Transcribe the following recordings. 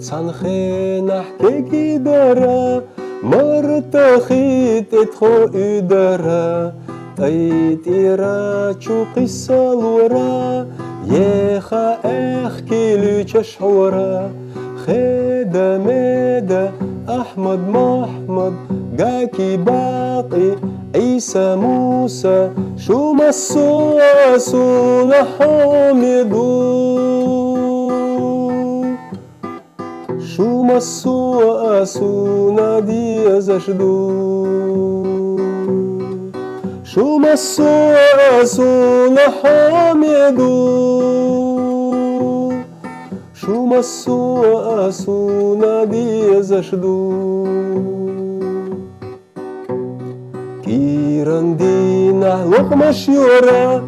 Цанхе нахкеги дара, мартахит этхо удара, Тайтира чуқиса лура, Еха эхкилю чашхура, Хеда меда أحمد محمد جاكي باقي عيسى موسى شو مسوا أسونا حامدو شو مسوا أسونا دي أزشدو شو مسوا أسونا حامدو شو مسوا أسونا دي أزشدو كيران دينا لقمة شيورا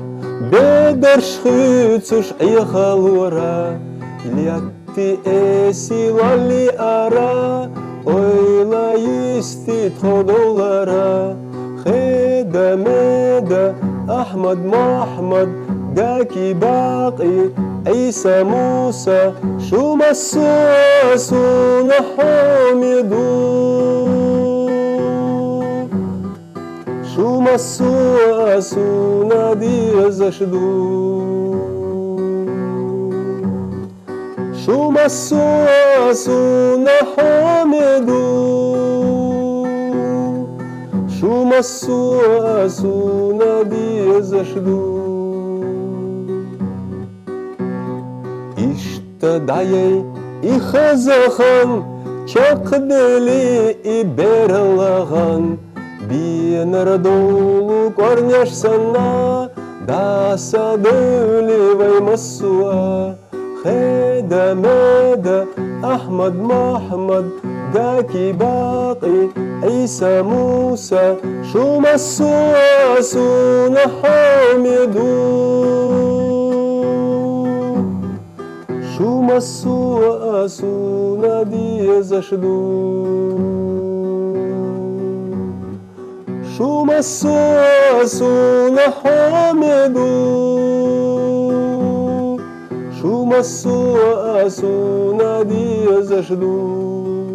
بدر شخيتوش أي خالورا إلياتي إيسي لالي أرا أويلا يستي تخدولارا خيدا ميدا أحمد محمد جاكي باقي عيسى موسى شو مسوا أسونا حامدو شو مسوا أسونا دي أزشدو شو مسوا أسونا حامدو شو مسوا أسونا دي أزشدو İştedayey İxazağın Çakdeli İberlağın Бинер долу корняш сана Да садыливай масуа Хеда меда Ахмад Махмад Гаки Баки Иса Муса Шу масуа Суна Хамиду شو مسوا أسونا دي أزشدو شو مسوا أسونا حامدو شو مسوا أسونا دي أزشدو